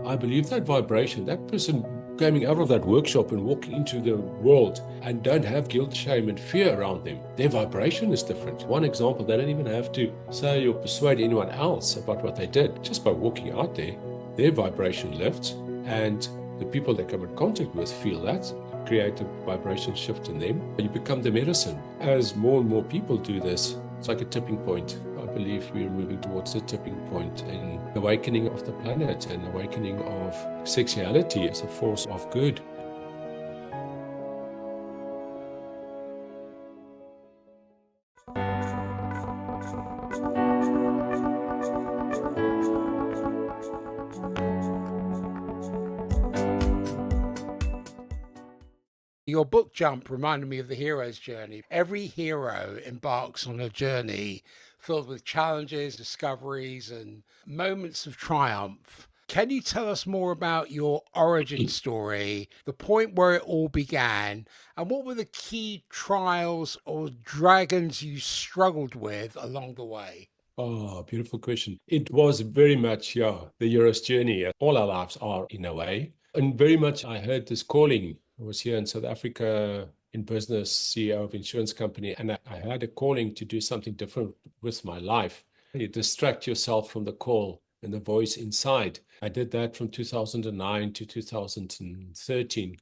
I believe that vibration, that person coming out of that workshop and walking into the world and don't have guilt, shame, and fear around them, their vibration is different. One example, they don't even have to say or persuade anyone else about what they did. Just by walking out there, their vibration lifts, and the people they come in contact with feel that, create a vibration shift in them. You become the medicine. As more and more people do this, it's like a tipping point. I believe we're moving towards the tipping point in awakening of the planet and awakening of sexuality as a force of good. Your book Jump reminded me of the hero's journey. Every hero embarks on a journey filled with challenges, discoveries, and moments of triumph. Can you tell us more about your origin story, the point where it all began, and what were the key trials or dragons you struggled with along the way? Oh, beautiful question. It was very much, the hero's journey. All our lives are in a way. And very much I heard this calling. I was here in South Africa in business, CEO of insurance company, and I had a calling to do something different with my life. You distract yourself from the call and the voice inside. I did that from 2009 to 2013.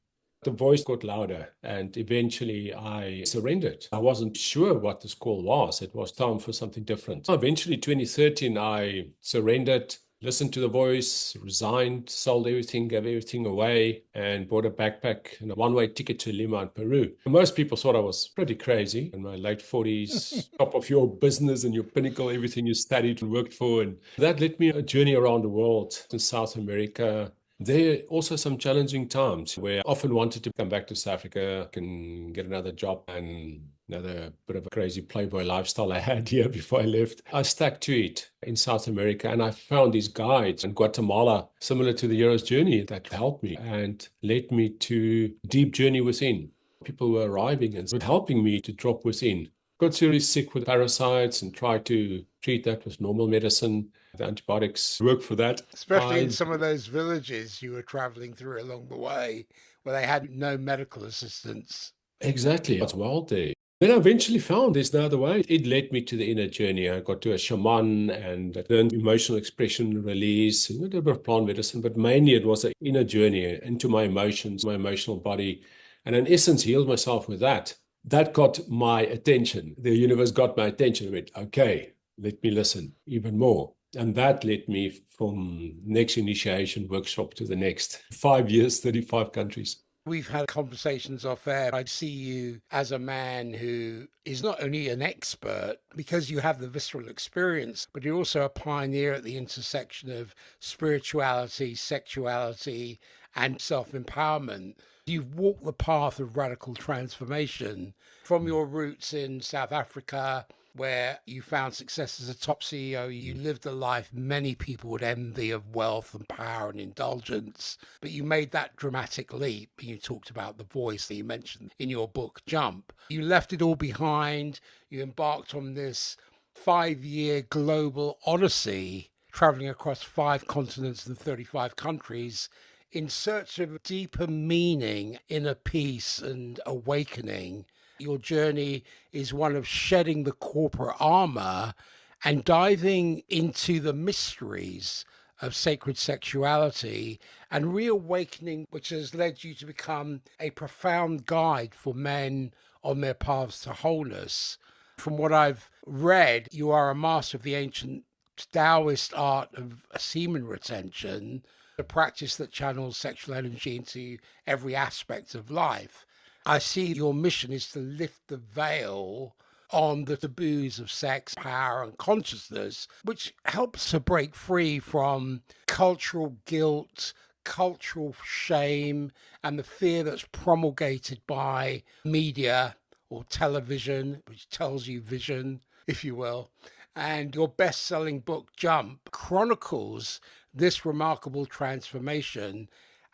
The voice got louder, and eventually I surrendered. I wasn't sure what this call was. It was time for something different. Eventually, 2013, I surrendered, listened to the voice, resigned, sold everything, gave everything away, and bought a backpack and a one-way ticket to Lima in Peru. Most people thought I was pretty crazy in my late 40s, top of your business and your pinnacle, everything you studied and worked for. And that led me a journey around the world in South America. There are also some challenging times where I often wanted to come back to South Africa and get another job and another bit of a crazy playboy lifestyle I had here before I left. I stuck to it in South America, and I found these guides in Guatemala, similar to the hero's journey, that helped me and led me to deep journey within. People were arriving and helping me to drop within. Got seriously sick with parasites and tried to treat that with normal medicine. The antibiotics work for that. Especially in some of those villages you were traveling through along the way where they had no medical assistance. Exactly. It's wild there. Then I eventually found there's no other way. It led me to the inner journey. I got to a shaman and I learned emotional expression, release, and a little bit of plant medicine, but mainly it was an inner journey into my emotions, my emotional body, and in essence, healed myself with that. That got my attention. The universe got my attention. I went, okay, let me listen even more. And that led me from next initiation workshop to the next 5 years, 35 countries. We've had conversations off air. I see you as a man who is not only an expert because you have the visceral experience, but you're also a pioneer at the intersection of spirituality, sexuality, and self empowerment. You've walked the path of radical transformation from your roots in South Africa, where you found success as a top CEO. You lived a life many people would envy of wealth and power and indulgence, but you made that dramatic leap. You talked about the voice that you mentioned in your book, Jump. You left it all behind. You embarked on this 5-year global odyssey, traveling across 5 continents and 35 countries in search of deeper meaning, inner peace and awakening. Your journey is one of shedding the corporate armor and diving into the mysteries of sacred sexuality and reawakening, which has led you to become a profound guide for men on their paths to wholeness. From what I've read, you are a master of the ancient Taoist art of semen retention, a practice that channels sexual energy into every aspect of life. I see your mission is to lift the veil on the taboos of sex, power, and consciousness, which helps to break free from cultural guilt, cultural shame, and the fear that's promulgated by media or television, which tells you vision, if you will. And your best-selling book, Jump, chronicles this remarkable transformation.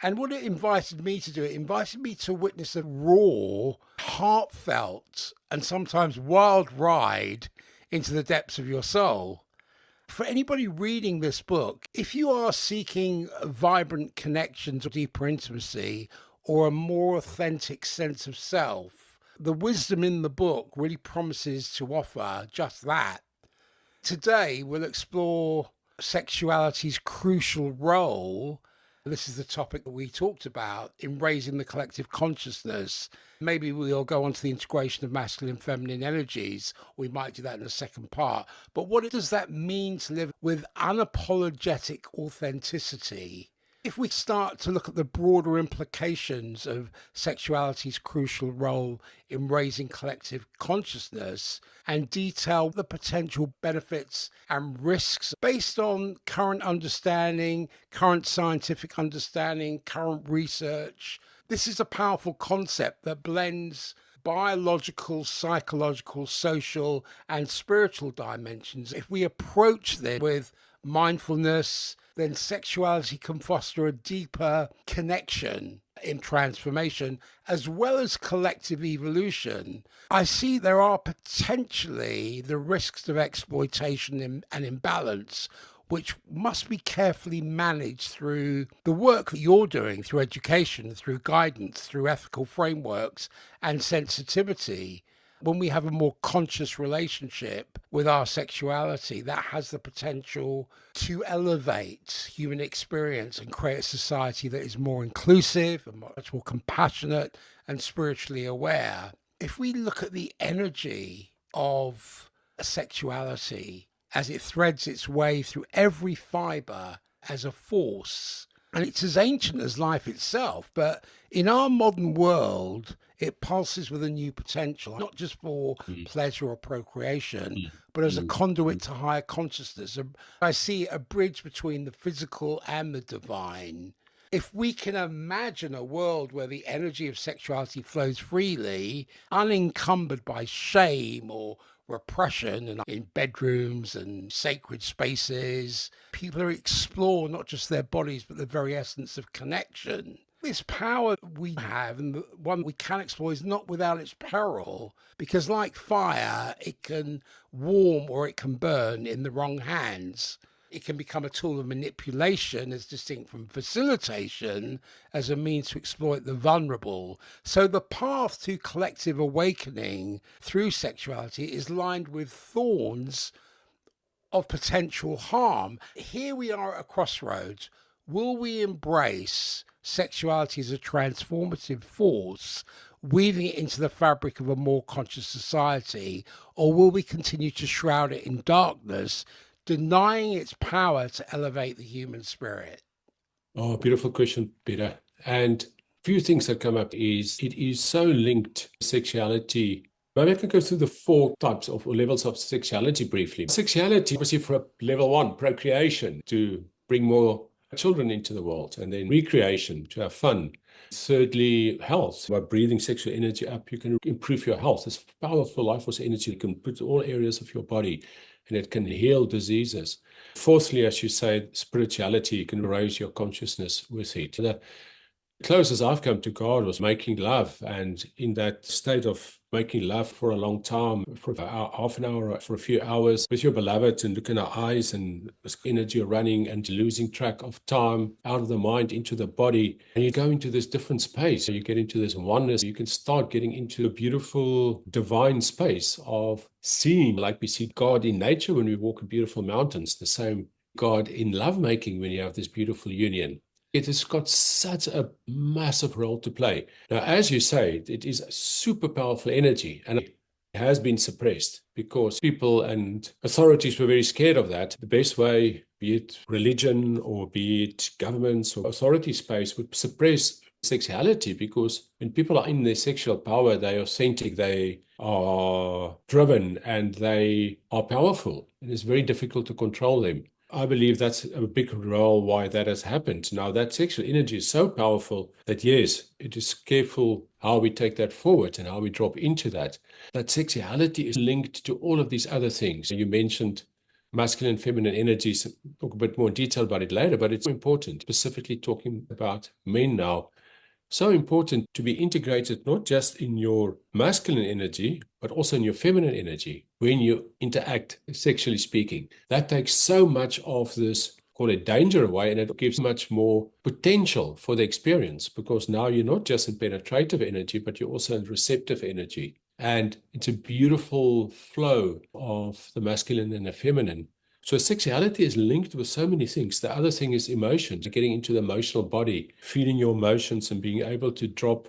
And what it invited me to do, it invited me to witness a raw, heartfelt, and sometimes wild ride into the depths of your soul. For anybody reading this book, if you are seeking vibrant connections or deeper intimacy or a more authentic sense of self, the wisdom in the book really promises to offer just that. Today, we'll explore sexuality's crucial role. This is the topic that we talked about in raising the collective consciousness. Maybe we'll go on to the integration of masculine and feminine energies. We might do that in the second part. But what does that mean to live with unapologetic authenticity? If we start to look at the broader implications of sexuality's crucial role in raising collective consciousness and detail the potential benefits and risks based on current understanding, current scientific understanding, current research, this is a powerful concept that blends biological, psychological, social, and spiritual dimensions. If we approach this with mindfulness, then sexuality can foster a deeper connection in transformation as well as collective evolution. I see there are potentially the risks of exploitation and imbalance, which must be carefully managed through the work that you're doing, through education, through guidance, through ethical frameworks and sensitivity. When we have a more conscious relationship with our sexuality, that has the potential to elevate human experience and create a society that is more inclusive and much more compassionate and spiritually aware. If we look at the energy of sexuality as it threads its way through every fiber as a force, and it's as ancient as life itself, but in our modern world, it pulses with a new potential, not just for pleasure or procreation, but as a conduit to higher consciousness. I see a bridge between the physical and the divine. If we can imagine a world where the energy of sexuality flows freely, unencumbered by shame or repression, and in bedrooms and sacred spaces, people explore not just their bodies, but the very essence of connection. This power we have, and the one we can explore, is not without its peril, because like fire, it can warm or it can burn in the wrong hands. It can become a tool of manipulation as distinct from facilitation as a means to exploit the vulnerable. So the path to collective awakening through sexuality is lined with thorns of potential harm. Here we are at a crossroads. Will we embrace sexuality as a transformative force, weaving it into the fabric of a more conscious society, or will we continue to shroud it in darkness, denying its power to elevate the human spirit? Oh, beautiful question, Peter. And a few things that come up is it is so linked to sexuality. Maybe I can go through the 4 types of or levels of sexuality briefly. Sexuality, obviously, for level 1, procreation, to bring more children into the world, and then recreation, to have fun. Thirdly, health. By breathing sexual energy up, you can improve your health. It's powerful life force energy. You can put all areas of your body, and it can heal diseases. Fourthly, as you say, spirituality, you can raise your consciousness with it. The closest I've come to God was making love, and in that state of making love for a long time, for half an hour, for a few hours with your beloved, and look in our eyes, and energy running and losing track of time, out of the mind into the body, and you go into this different space. So you get into this oneness. You can start getting into a beautiful divine space of seeing, like we see God in nature when we walk in beautiful mountains, the same God in lovemaking when you have this beautiful union. It has got such a massive role to play. Now, as you say, it is a super powerful energy, and it has been suppressed because people and authorities were very scared of that. The best way, be it religion or be it governments or authority space, would suppress sexuality, because when people are in their sexual power, they are authentic, they are driven, and they are powerful, and it's very difficult to control them. I believe that's a big role why that has happened. Now, that sexual energy is so powerful that, yes, it is careful how we take that forward and how we drop into that. That sexuality is linked to all of these other things. You mentioned masculine and feminine energies. Talk a bit more in detail about it later, but it's important, specifically talking about men now. So important to be integrated not just in your masculine energy, but also in your feminine energy when you interact, sexually speaking. That takes so much of this, call it danger, away, and it gives much more potential for the experience, because now you're not just in penetrative energy, but you're also in receptive energy. And it's a beautiful flow of the masculine and the feminine. So sexuality is linked with so many things. The other thing is emotions, getting into the emotional body, feeling your emotions and being able to drop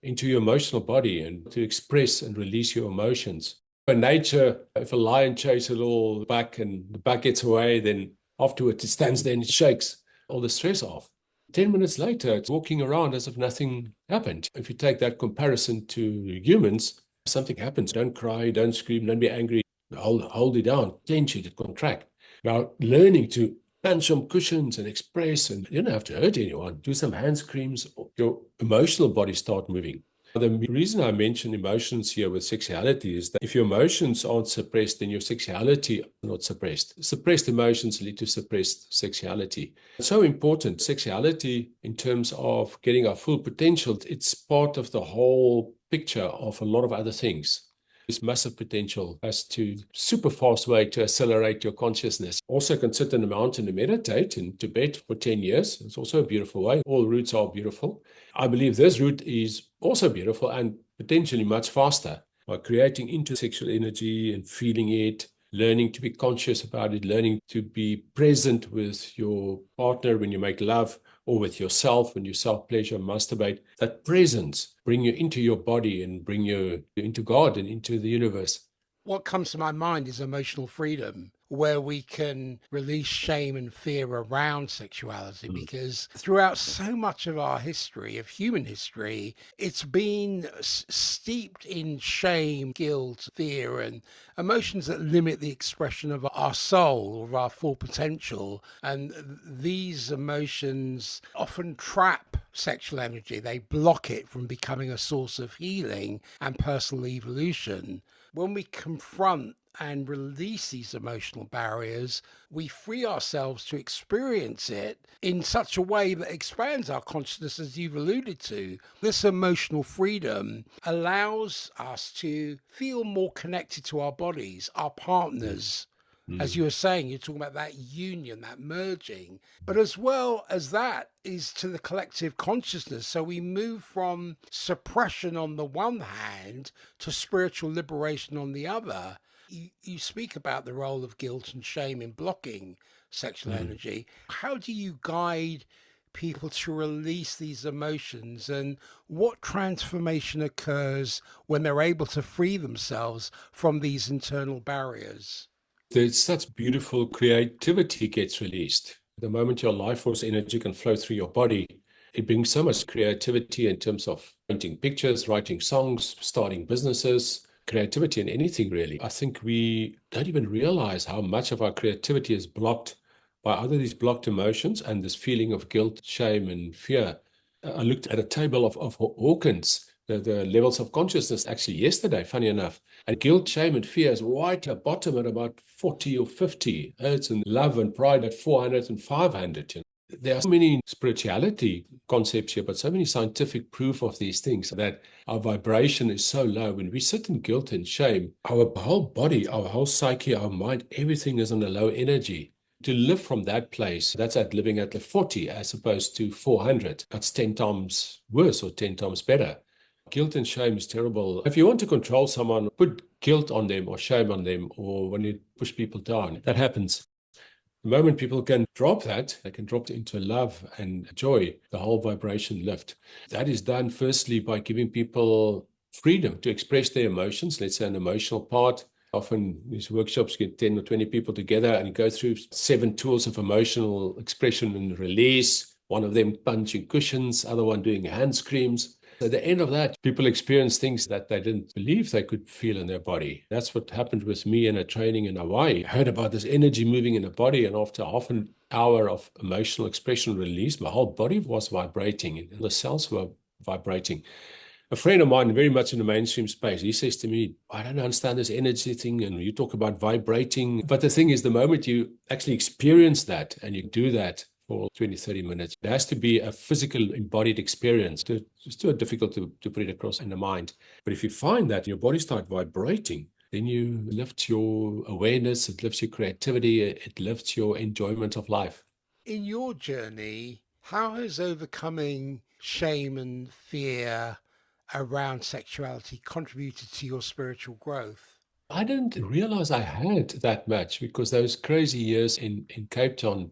into your emotional body and to express and release your emotions. In nature, if a lion chases a little buck and the buck gets away, then afterwards it stands there and it shakes all the stress off. 10 minutes later, it's walking around as if nothing happened. If you take that comparison to humans, something happens. Don't cry, don't scream, don't be angry. Hold it down, clench it, contract. Now, learning to punch some cushions and express, and you don't have to hurt anyone. Do some hand screams, your emotional body start moving. The reason I mention emotions here with sexuality is that if your emotions aren't suppressed, then your sexuality is not suppressed. Suppressed emotions lead to suppressed sexuality. It's so important. Sexuality, in terms of getting our full potential, it's part of the whole picture of a lot of other things. This massive potential as to super fast way to accelerate your consciousness. Also can sit in a mountain and meditate in Tibet for 10 years. It's also a beautiful way. All routes are beautiful. I believe this route is also beautiful and potentially much faster by creating into sexual energy and feeling it, learning to be conscious about it, learning to be present with your partner when you make love, or with yourself when you self-pleasure, masturbate. That presence bring you into your body and bring you into God and into the universe. What comes to my mind is emotional freedom, where we can release shame and fear around sexuality, because throughout so much of our history, of human history, it's been steeped in shame, guilt, fear, and emotions that limit the expression of our soul or of our full potential. And these emotions often trap sexual energy. They block it from becoming a source of healing and personal evolution. When we confront and release these emotional barriers, we free ourselves to experience it in such a way that expands our consciousness, as you've alluded to. This emotional freedom allows us to feel more connected to our bodies, our partners. As you were saying, you're talking about that union, that merging, but as well as that is to the collective consciousness. So we move from suppression on the one hand to spiritual liberation on the other. You speak about the role of guilt and shame in blocking sexual energy. How do you guide people to release these emotions, and what transformation occurs when they're able to free themselves from these internal barriers? There's such beautiful creativity gets released. The moment your life force energy can flow through your body, it brings so much creativity in terms of painting pictures, writing songs, starting businesses, creativity in anything really. I think we don't even realize how much of our creativity is blocked by either these blocked emotions and this feeling of guilt, shame, and fear. I looked at a table of Hawkins, the levels of consciousness actually yesterday, funny enough. And guilt, shame, and fear is right at the bottom at about 40 or 50. Hurts and love and pride at 400 and 500. There are so many spirituality concepts here, but so many scientific proof of these things that our vibration is so low. When we sit in guilt and shame, our whole body, our whole psyche, our mind, everything is on a low energy. To live from that place, that's at living at the 40 as opposed to 400. That's 10 times worse or 10 times better. Guilt and shame is terrible. If you want to control someone, put guilt on them or shame on them, or when you push people down, that happens. The moment people can drop that, they can drop it into love and joy, the whole vibration lift. That is done firstly by giving people freedom to express their emotions, let's say an emotional part. Often these workshops get 10 or 20 people together and go through 7 tools of emotional expression and release. One of them punching cushions, other one doing hand screams. At the end of that, people experience things that they didn't believe they could feel in their body. That's what happened with me in a training in Hawaii. I heard about this energy moving in the body, and after half an hour of emotional expression release, my whole body was vibrating and the cells were vibrating. A friend of mine, very much in the mainstream space, he says to me, I don't understand this energy thing, and you talk about vibrating. But the thing is, the moment you actually experience that and you do that for 20, 30 minutes. It has to be a physical embodied experience. It's too difficult to put it across in the mind. But if you find that your body starts vibrating, then you lift your awareness, it lifts your creativity, it lifts your enjoyment of life. In your journey, how has overcoming shame and fear around sexuality contributed to your spiritual growth? I didn't realize I had that much because those crazy years in Cape Town,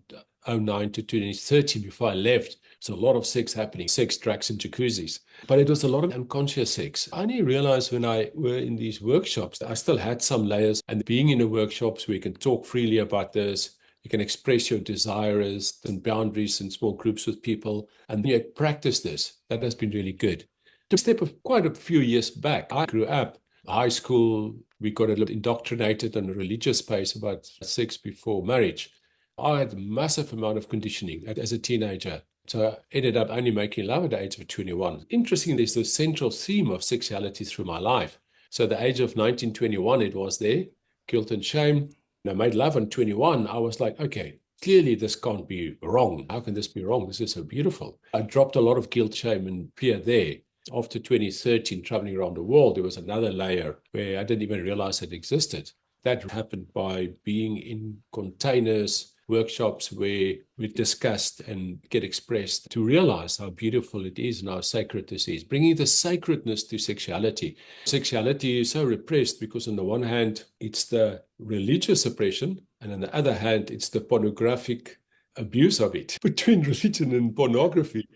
'09 to 2013, before I left, there's a lot of sex happening, sex, drugs, and jacuzzis. But it was a lot of unconscious sex. I only realized when I were in these workshops that I still had some layers. And being in the workshops where you can talk freely about this, you can express your desires and boundaries in small groups with people, and you practice this. That has been really good. To step quite a few years back, I grew up high school. We got a little indoctrinated in a religious space about sex before marriage. I had a massive amount of conditioning as a teenager. So I ended up only making love at the age of 21. Interesting, there's the central theme of sexuality through my life. So at the age of 19, 21, it was there, guilt and shame. And I made love at 21. I was like, okay, clearly this can't be wrong. How can this be wrong? This is so beautiful. I dropped a lot of guilt, shame, and fear there. After 2013, traveling around the world, there was another layer where I didn't even realize it existed. That happened by being in containers, workshops where we discussed and get expressed to realize how beautiful it is and how sacred this is. Bringing the sacredness to sexuality. Sexuality is so repressed because on the one hand, it's the religious oppression, and on the other hand, it's the pornographic abuse of it. Between religion and pornography,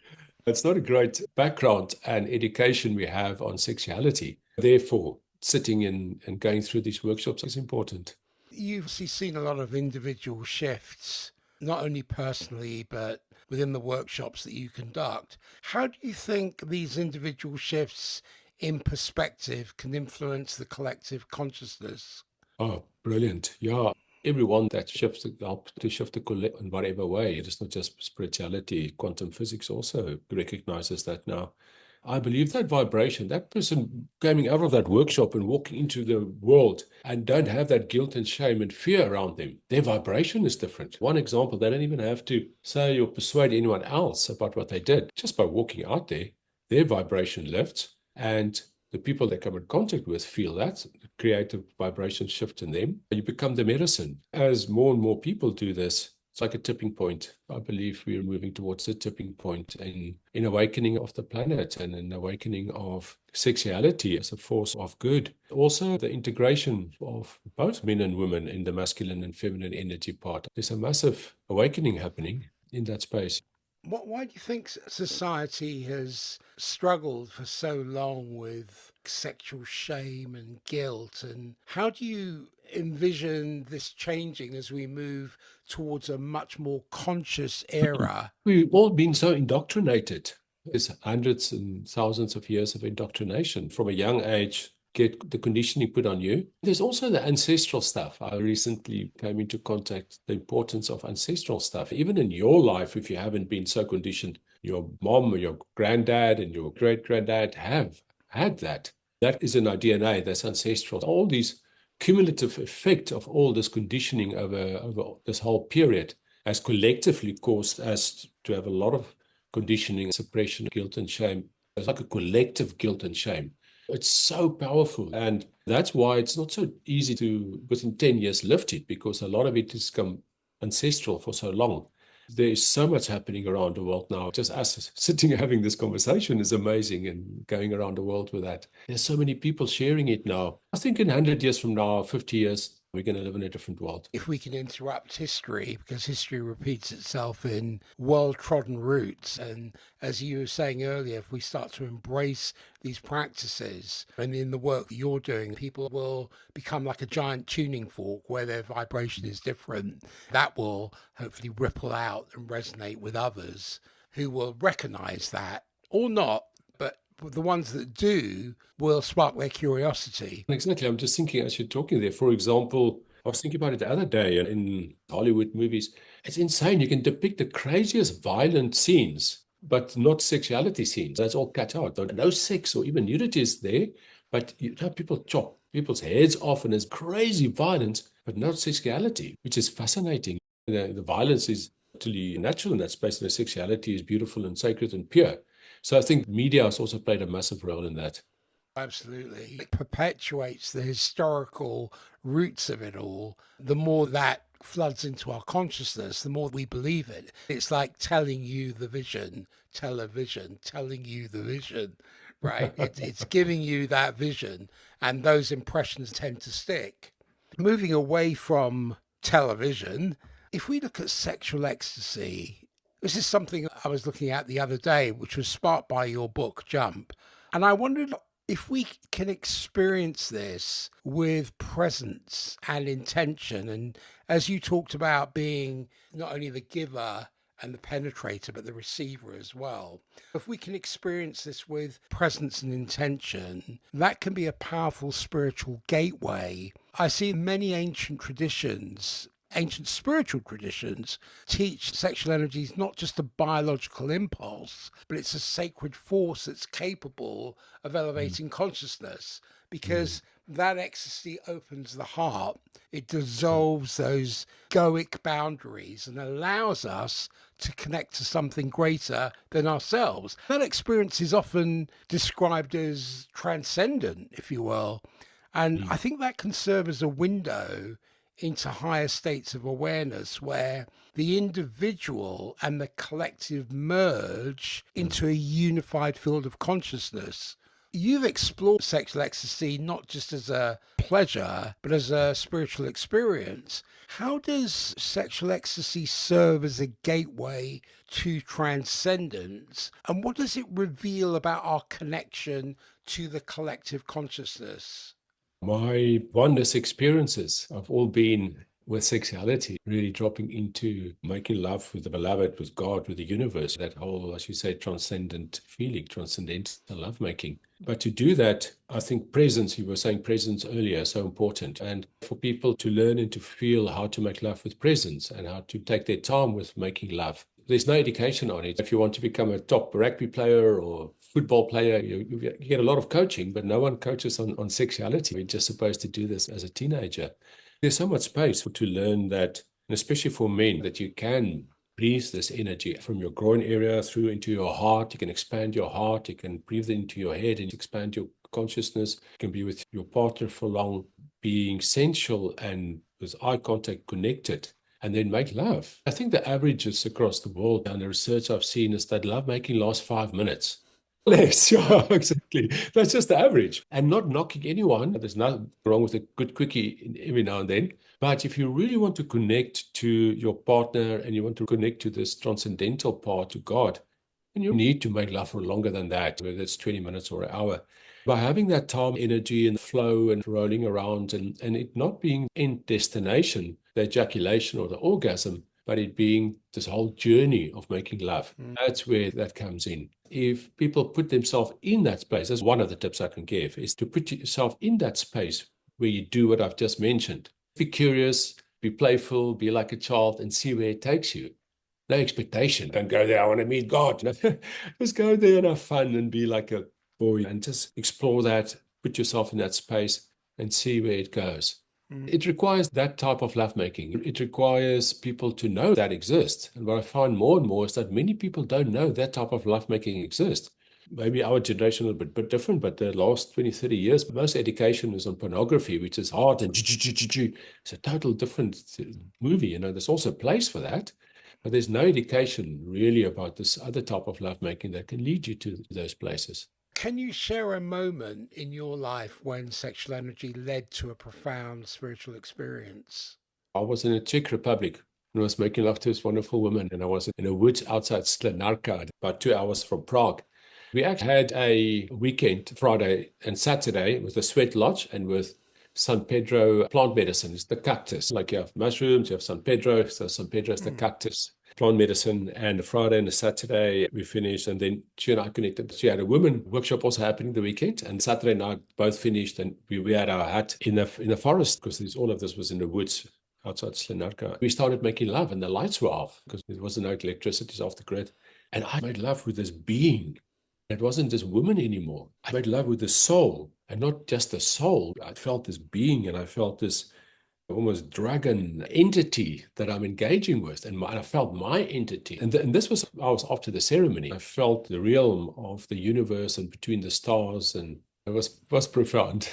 it's not a great background and education we have on sexuality. Therefore, sitting in and going through these workshops is important. You've seen a lot of individual shifts, not only personally, but within the workshops that you conduct. How do you think these individual shifts in perspective can influence the collective consciousness? Oh, brilliant. Yeah. Everyone that shifts help to shift the collect in whatever way. It is not just spirituality. Quantum physics also recognizes that now. I believe that vibration, that person coming out of that workshop and walking into the world and don't have that guilt and shame and fear around them, their vibration is different. One example, they don't even have to say or persuade anyone else about what they did. Just by walking out there, their vibration lifts, and the people they come in contact with feel that, create a vibration shift in them. You become the medicine. As more and more people do this, it's like a tipping point. I believe we are moving towards a tipping point in awakening of the planet and an awakening of sexuality as a force of good. Also, the integration of both men and women in the masculine and feminine energy part. There's a massive awakening happening in that space. Why do you think society has struggled for so long with sexual shame and guilt? And how do you envision this changing as we move towards a much more conscious era? We've all been so indoctrinated. There's hundreds and thousands of years of indoctrination from a young age. Get the conditioning put on you. There's also the ancestral stuff. I recently came into contact the importance of ancestral stuff. Even in your life, if you haven't been so conditioned, your mom or your granddad and your great-granddad have had that. That is in our DNA, that's ancestral. All these cumulative effect of all this conditioning over this whole period has collectively caused us to have a lot of conditioning, suppression, guilt and shame. It's like a collective guilt and shame. It's so powerful. And that's why it's not so easy to, within 10 years, lift it, because a lot of it has come ancestral for so long. There is so much happening around the world now. Just us sitting having this conversation is amazing, and going around the world with that. There's so many people sharing it now. I think in 100 years from now, 50 years, we're going to live in a different world. If we can interrupt history, because history repeats itself in well-trodden routes. And as you were saying earlier, if we start to embrace these practices, and in the work that you're doing, people will become like a giant tuning fork where their vibration is different. That will hopefully ripple out and resonate with others who will recognize that, or not, but the ones that do will spark their curiosity. Exactly. I'm just thinking as you're talking there, for example, I was thinking about it the other day in Hollywood movies. It's insane. You can depict the craziest violent scenes, but not sexuality scenes. That's all cut out. No sex or even nudity is there, but you have people chop people's heads off, and there's crazy violence, but not sexuality, which is fascinating. The violence is totally natural in that space, and their sexuality is beautiful and sacred and pure. So I think media has also played a massive role in that. Absolutely. It perpetuates the historical roots of it all. The more that floods into our consciousness, the more we believe it. It's like telling you the vision, television, telling you the vision, right? It's giving you that vision, and those impressions tend to stick. Moving away from television, if we look at sexual ecstasy, this is something I was looking at the other day, which was sparked by your book, Jump. And I wondered if we can experience this with presence and intention. And as you talked about being not only the giver and the penetrator, but the receiver as well. If we can experience this with presence and intention, that can be a powerful spiritual gateway. I see many ancient spiritual traditions teach sexual energy is not just a biological impulse, but it's a sacred force that's capable of elevating consciousness, because that ecstasy opens the heart. It dissolves those egoic boundaries and allows us to connect to something greater than ourselves. That experience is often described as transcendent, if you will. And I think that can serve as a window into higher states of awareness where the individual and the collective merge into a unified field of consciousness. You've explored sexual ecstasy not just as a pleasure, but as a spiritual experience. How does sexual ecstasy serve as a gateway to transcendence? And what does it reveal about our connection to the collective consciousness? My oneness experiences have all been with sexuality, really dropping into making love with the beloved, with God, with the universe, that whole, as you say, transcendent feeling, transcendental lovemaking. But to do that, I think presence, you were saying presence earlier, is so important. And for people to learn and to feel how to make love with presence and how to take their time with making love. There's no education on it. If you want to become a top rugby player or football player, you get a lot of coaching, but no one coaches on sexuality. We're just supposed to do this as a teenager. There's so much space to learn that, and especially for men, that you can breathe this energy from your groin area through into your heart. You can expand your heart. You can breathe it into your head and expand your consciousness. You can be with your partner for long, being sensual and with eye contact connected, and then make love. I think the averages across the world and the research I've seen is that lovemaking lasts 5 minutes. Less, yeah, exactly. That's just the average. And not knocking anyone. There's nothing wrong with a good quickie every now and then. But if you really want to connect to your partner and you want to connect to this transcendental part, to God, then you need to make love for longer than that, whether it's 20 minutes or an hour. By having that time, energy and flow and rolling around and it not being end destination, the ejaculation or the orgasm, but it being this whole journey of making love. That's where that comes in. If people put themselves in that space, that's one of the tips I can give, is to put yourself in that space where you do what I've just mentioned. Be curious, be playful, be like a child, and see where it takes you. No expectation. Don't go there, I want to meet God. Just go there and have fun and be like a boy and just explore that, put yourself in that space and see where it goes. It requires that type of lovemaking. It requires people to know that exists. And what I find more and more is that many people don't know that type of lovemaking exists. Maybe our generation is a bit different, but the last 20, 30 years, most education is on pornography, which is hard and it's a total different movie. There's also a place for that, but there's no education really about this other type of lovemaking that can lead you to those places. Can you share a moment in your life when sexual energy led to a profound spiritual experience? I was in the Czech Republic and I was making love to this wonderful woman, and I was in a woods outside Slanarka, about 2 hours from Prague. We actually had a weekend, Friday and Saturday, with a sweat lodge and with San Pedro plant medicine. It's the cactus. Like you have mushrooms, you have San Pedro. So San Pedro is the cactus plant medicine. And the Friday and the Saturday we finished, and then she and I connected. She had a women workshop also happening the weekend, and Saturday night both finished, and we had our hut in the forest, because all of this was in the woods outside Slanarka. We started making love and the lights were off because there wasn't no electricity off the grid. And I made love with this being. It wasn't this woman anymore. I made love with the soul, and not just the soul. I felt this being and I felt this almost dragon entity that I'm engaging with, and I felt my entity. And this was, I was after the ceremony. I felt the realm of the universe and between the stars, and it was profound.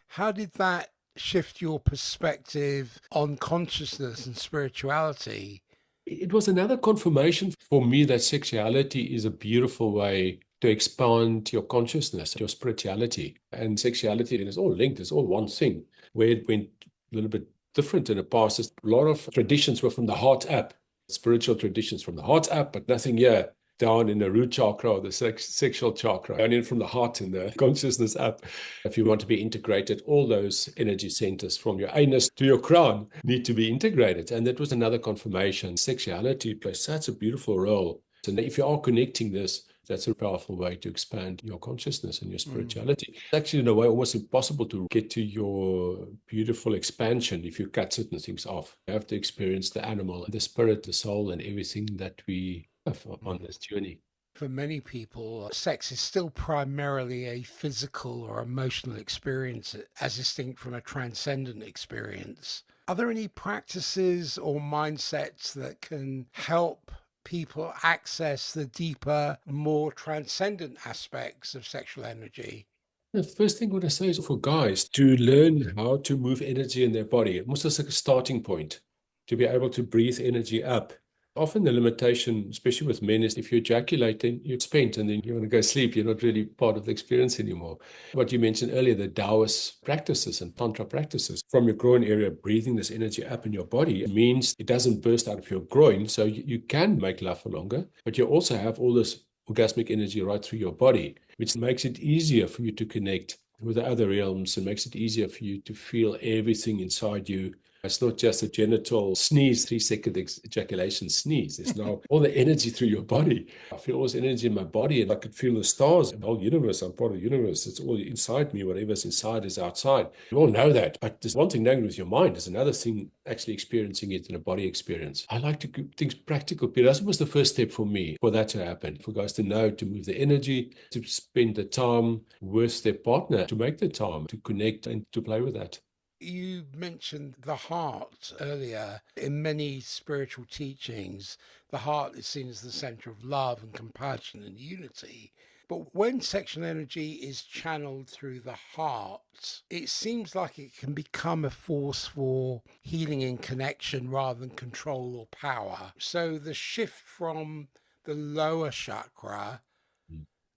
How did that shift your perspective on consciousness and spirituality? It was another confirmation for me that sexuality is a beautiful way to expand your consciousness, your spirituality. And sexuality, and it's all linked, it's all one thing. Where it went a little bit different in the past is a lot of traditions were from the heart up, spiritual traditions from the heart up, but nothing here down in the root chakra or the sexual chakra, only from the heart and the consciousness up. If you want to be integrated, all those energy centers from your anus to your crown need to be integrated. And that was another confirmation. Sexuality plays such a beautiful role. And if you are connecting this, that's a powerful way to expand your consciousness and your spirituality. It's actually, in a way, almost impossible to get to your beautiful expansion if you cut certain things off. You have to experience the animal, the spirit, the soul, and everything that we have on this journey. For many people, sex is still primarily a physical or emotional experience as distinct from a transcendent experience. Are there any practices or mindsets that can help people access the deeper, more transcendent aspects of sexual energy? The first thing I want to say is for guys to learn how to move energy in their body. Almost as like a starting point, to be able to breathe energy up. Often the limitation, especially with men, is if you ejaculate, then you're spent and then you want to go sleep. You're not really part of the experience anymore. What you mentioned earlier, the Taoist practices and Tantra practices, from your groin area, breathing this energy up in your body, it means it doesn't burst out of your groin. So you can make love for longer, but you also have all this orgasmic energy right through your body, which makes it easier for you to connect with the other realms and makes it easier for you to feel everything inside you. It's not just a genital sneeze, 3-second ejaculation sneeze. There's now all the energy through your body. I feel all this energy in my body, and I could feel the stars and the whole universe. I'm part of the universe. It's all inside me. Whatever's inside is outside. You all know that. But there's one thing knowing it with your mind. There's another thing actually experiencing it in a body experience. I like to keep things practical. That was the first step for me, for that to happen, for guys to know, to move the energy, to spend the time with their partner, to make the time, to connect and to play with that. You mentioned the heart earlier. In many spiritual teachings, the heart is seen as the center of love and compassion and unity. But when sexual energy is channeled through the heart, it seems like it can become a force for healing and connection rather than control or power. So the shift from the lower chakra,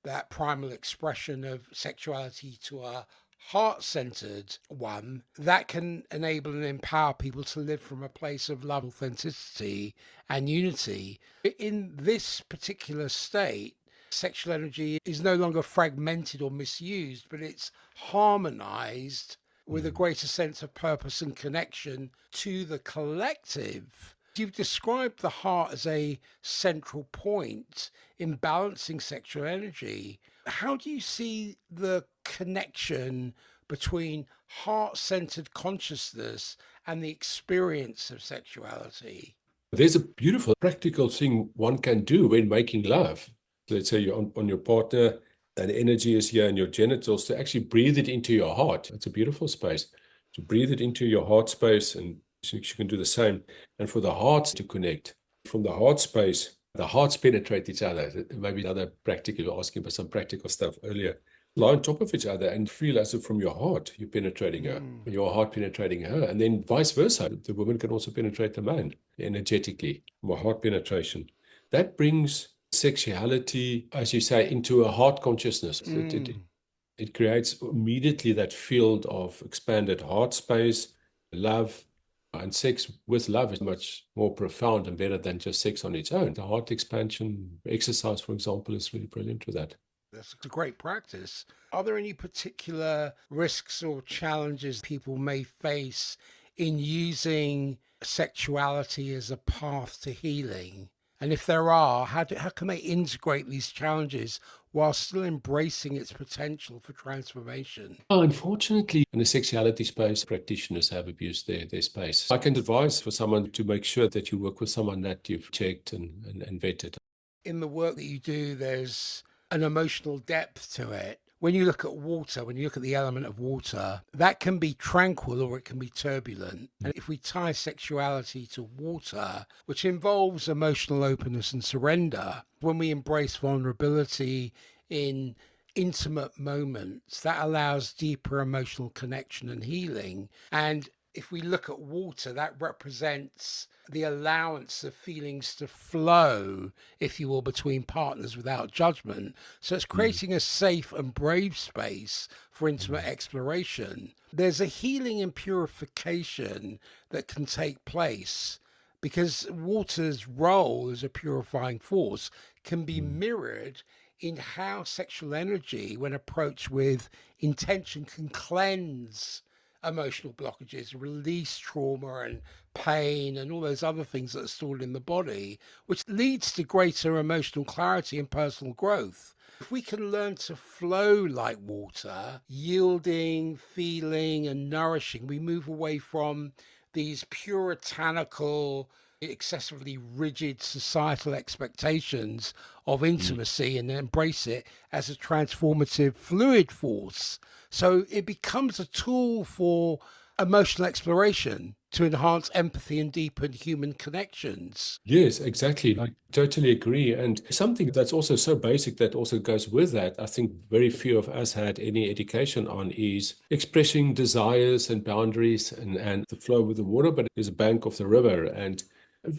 that primal expression of sexuality, to a heart-centered one, that can enable and empower people to live from a place of love, authenticity, and unity. In this particular state, sexual energy is no longer fragmented or misused, but it's harmonized with a greater sense of purpose and connection to the collective. You've described the heart as a central point in balancing sexual energy. How do you see the connection between heart-centered consciousness and the experience of sexuality? There's a beautiful practical thing one can do when making love. Let's say you're on your partner and energy is here in your genitals, to actually breathe it into your heart. It's a beautiful space. To breathe it into your heart space, and you can do the same. And for the hearts to connect. From the heart space, the hearts penetrate each other. Maybe other practical, you were asking for some practical stuff earlier. Lie on top of each other and feel as if from your heart you're penetrating her, your heart penetrating her, and then vice versa. The woman can also penetrate the man energetically, more heart penetration. That brings sexuality, as you say, into a heart consciousness. It creates immediately that field of expanded heart space, love, and sex with love is much more profound and better than just sex on its own. The heart expansion exercise, for example, is really brilliant for that. That's a great practice. Are there any particular risks or challenges people may face in using sexuality as a path to healing? And if there are, how can they integrate these challenges while still embracing its potential for transformation? Unfortunately, in the sexuality space, practitioners have abused their space. I can advise for someone to make sure that you work with someone that you've checked and vetted. In the work that you do, there's an emotional depth to it. when you look at water, when you look at the element of water, that can be tranquil or it can be turbulent. And if we tie sexuality to water, which involves emotional openness and surrender, when we embrace vulnerability in intimate moments, that allows deeper emotional connection and healing. And if we look at water, that represents the allowance of feelings to flow, if you will, between partners without judgment. So it's creating a safe and brave space for intimate exploration. There's a healing and purification that can take place because water's role as a purifying force can be mirrored in how sexual energy, when approached with intention, can cleanse emotional blockages, release trauma and pain and all those other things that are stored in the body, which leads to greater emotional clarity and personal growth. If we can learn to flow like water, yielding, feeling, and nourishing, we move away from these puritanical, excessively rigid societal expectations of intimacy and embrace it as a transformative fluid force. So it becomes a tool for emotional exploration to enhance empathy and deepen human connections. Yes, exactly. I totally agree. And something that's also so basic that also goes with that, I think very few of us had any education on, is expressing desires and boundaries and the flow with the water, but there's a bank of the river. And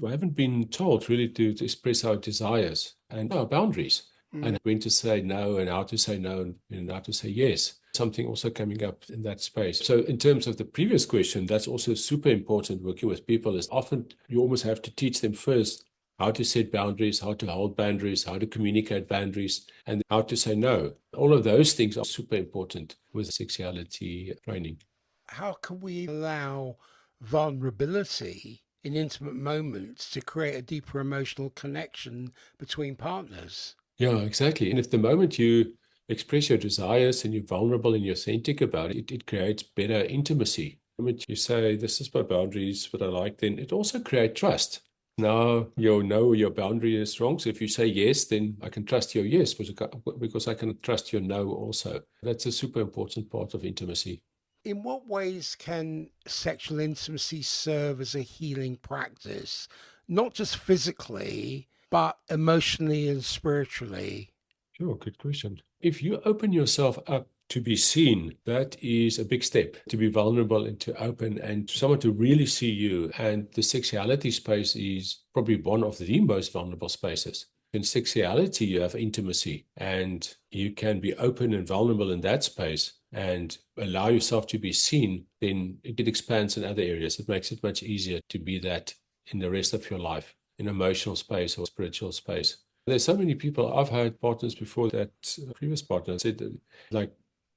we haven't been told really to express our desires and our boundaries and when to say no and how to say no and how to say yes. Something also coming up in that space. So in terms of the previous question, that's also super important working with people is often you almost have to teach them first how to set boundaries, how to hold boundaries, how to communicate boundaries, and how to say no. All of those things are super important with sexuality training. How can we allow vulnerability in intimate moments to create a deeper emotional connection between partners? Yeah, exactly. And if the moment you express your desires and you're vulnerable and you're authentic about it, it creates better intimacy. The moment you say, this is my boundaries, what I like, then it also creates trust. Now you know your boundary is strong. So if you say yes, then I can trust your yes because I can trust your no also. That's a super important part of intimacy. In what ways can sexual intimacy serve as a healing practice, not just physically, but emotionally and spiritually? Sure, good question. If you open yourself up to be seen, that is a big step to be vulnerable and to open and someone to really see you. And the sexuality space is probably one of the most vulnerable spaces. In sexuality, you have intimacy and you can be open and vulnerable in that space and allow yourself to be seen, then it expands in other areas. It makes it much easier to be that in the rest of your life, in emotional space or spiritual space. There's so many people, I've had partners before that previous partner said that, like,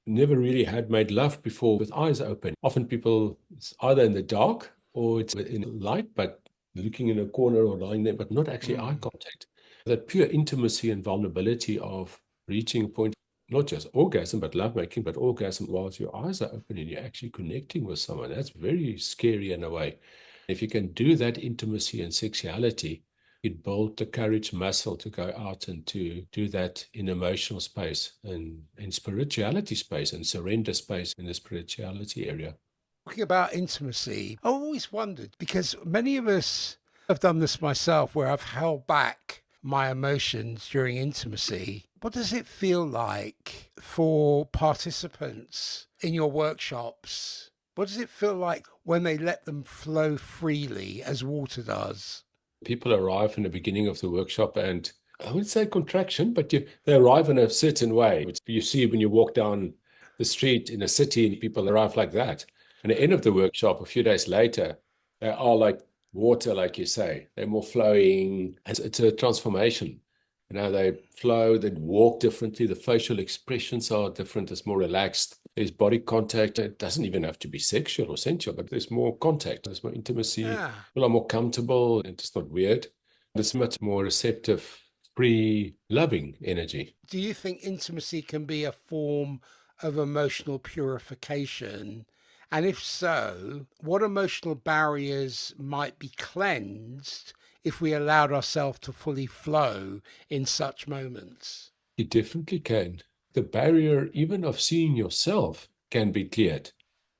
never really had made love before with eyes open. Often people, it's either in the dark or it's in light, but looking in a corner or lying there, but not actually eye contact. That pure intimacy and vulnerability of reaching a point, not just orgasm, but lovemaking, but orgasm whilst your eyes are open and you're actually connecting with someone. That's very scary in a way. If you can do that intimacy and sexuality, it built the courage muscle to go out and to do that in emotional space and in spirituality space and surrender space in the spirituality area. Talking about intimacy, I always wondered because many of us have done this myself where I've held back my emotions during intimacy. What does it feel like for participants in your workshops? What does it feel like when they let them flow freely as water does? People arrive in the beginning of the workshop and I would say contraction, but they arrive in a certain way, which you see when you walk down the street in a city and people arrive like that. And at the end of the workshop, a few days later, they are like water, like you say. They're more flowing. It's a transformation. They flow, they walk differently. The facial expressions are different. It's more relaxed. There's body contact. It doesn't even have to be sexual or sensual, but there's more contact. There's more intimacy. Yeah. People are more comfortable. It's not weird. It's much more receptive, free, loving energy. Do you think intimacy can be a form of emotional purification? And if so, what emotional barriers might be cleansed if we allowed ourselves to fully flow in such moments? You definitely can. the barrier even of seeing yourself can be cleared.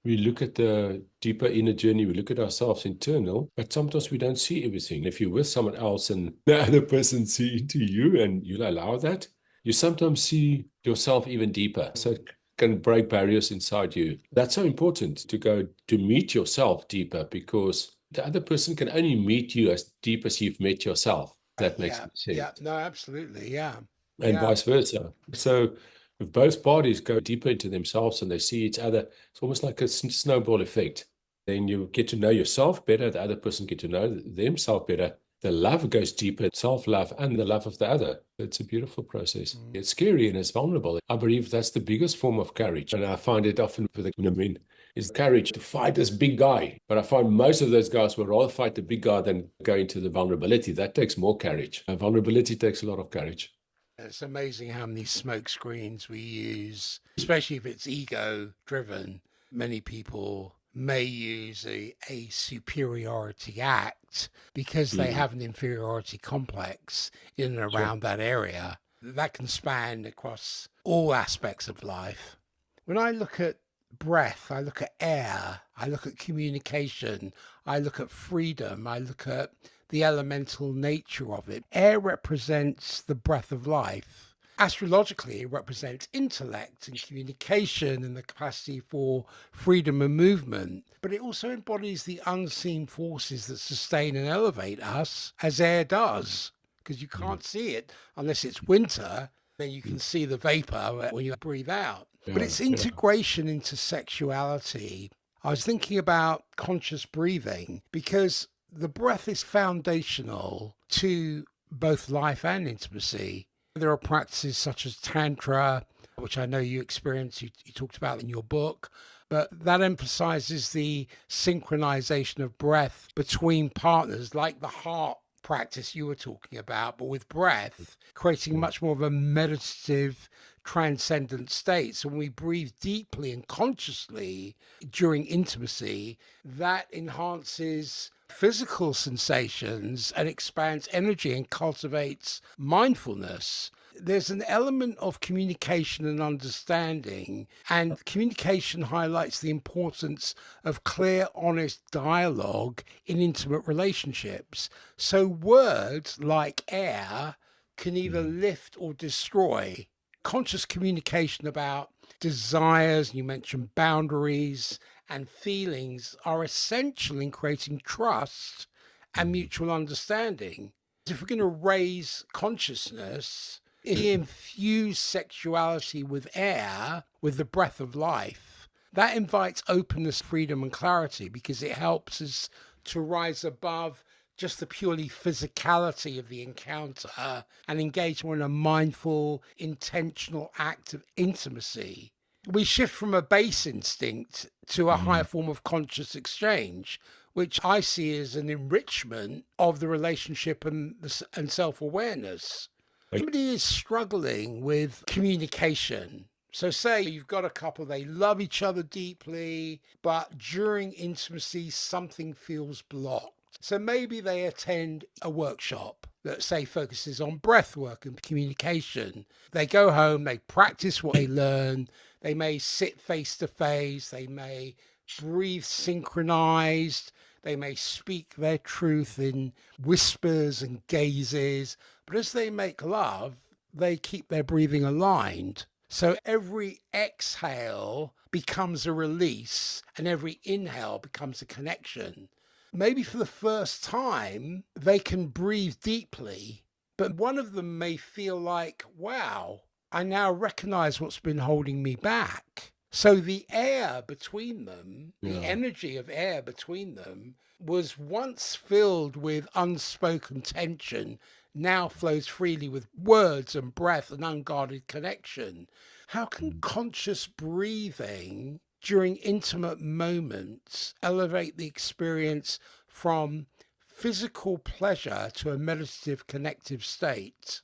We look at the deeper inner journey, we look at ourselves internal, but sometimes we don't see everything. If you're with someone else and the other person see into you and you allow that, you sometimes see yourself even deeper. So it can break barriers inside you. That's so important to go to meet yourself deeper, because the other person can only meet you as deep as you've met yourself. That makes sense. Yeah, no, absolutely. Yeah. And Yeah. vice versa. So if both parties go deeper into themselves and they see each other, it's almost like a snowball effect. Then you get to know yourself better, the other person get to know themselves better. The love goes deeper, self-love and the love of the other. It's a beautiful process. It's scary and it's vulnerable. I believe that's the biggest form of courage. And I find it often for the men is courage to fight this big guy. But I find most of those guys will rather fight the big guy than go into the vulnerability. That takes more courage. And vulnerability takes a lot of courage. It's amazing how many smoke screens we use, especially if it's ego driven. Many people may use a superiority act because they have an inferiority complex in and around that area. That can span across all aspects of life. When I look at breath, I look at air, I look at communication, I look at freedom, I look at the elemental nature of it. Air represents the breath of life. Astrologically, it represents intellect and communication and the capacity for freedom and movement. But it also embodies the unseen forces that sustain and elevate us, as air does, because you can't see it unless it's winter. Then you can see the vapor when you breathe out. But its integration into sexuality. I was thinking about conscious breathing because the breath is foundational to both life and intimacy. There are practices such as Tantra, which I know you experienced, you talked about in your book, but that emphasizes the synchronization of breath between partners, like the heart practice you were talking about, but with breath, creating much more of a meditative, transcendent state. So when we breathe deeply and consciously during intimacy, that enhances physical sensations and expands energy and cultivates mindfulness. There's an element of communication and understanding, and communication highlights the importance of clear, honest dialogue in intimate relationships. So words like air can either lift or destroy. Conscious communication about desires, you mentioned boundaries, and feelings are essential in creating trust and mutual understanding. If we're going to raise consciousness, if we infuse sexuality with air, with the breath of life, that invites openness, freedom, and clarity, because it helps us to rise above just the purely physicality of the encounter and engage more in a mindful, intentional act of intimacy. We shift from a base instinct to a higher form of conscious exchange, which I see as an enrichment of the relationship and self-awareness. Somebody is struggling with communication. So say you've got a couple, they love each other deeply, but during intimacy, something feels blocked. So maybe they attend a workshop that, say, focuses on breathwork and communication. They go home, they practice what they learn. They may sit face to face. They may breathe synchronized. They may speak their truth in whispers and gazes. But as they make love, they keep their breathing aligned. So every exhale becomes a release and every inhale becomes a connection. Maybe for the first time, they can breathe deeply, but one of them may feel like, wow, I now recognize what's been holding me back. So the air between them, the energy of air between them, was once filled with unspoken tension, now flows freely with words and breath and unguarded connection. How can conscious breathing during intimate moments elevate the experience from physical pleasure to a meditative, connective state?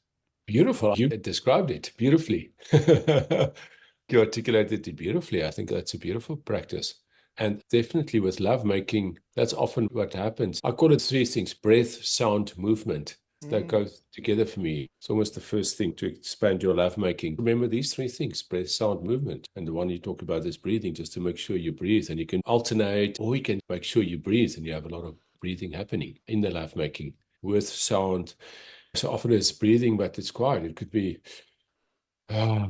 Beautiful. You described it beautifully. You articulated it beautifully. I think that's a beautiful practice. And definitely with lovemaking, that's often what happens. I call it three things: breath, sound, movement. That goes together for me. It's almost the first thing to expand your lovemaking. Remember these three things: breath, sound, movement. And the one you talk about is breathing, just to make sure you breathe. And you can alternate, or you can make sure you breathe and you have a lot of breathing happening in the lovemaking with sound. So often it's breathing, but it's quiet. It could be, ah,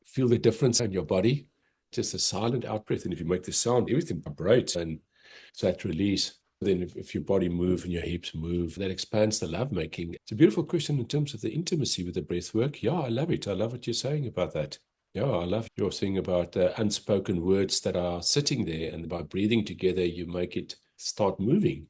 feel the difference in your body, just a silent out breath. And if you make the sound, everything vibrates, and so that release. Then if your body move and your hips move, that expands the lovemaking. It's a beautiful question in terms of the intimacy with the breath work. Yeah, I love it. I love what you're saying about that. Yeah, I love your thing about the unspoken words that are sitting there, and by breathing together, you make it start moving.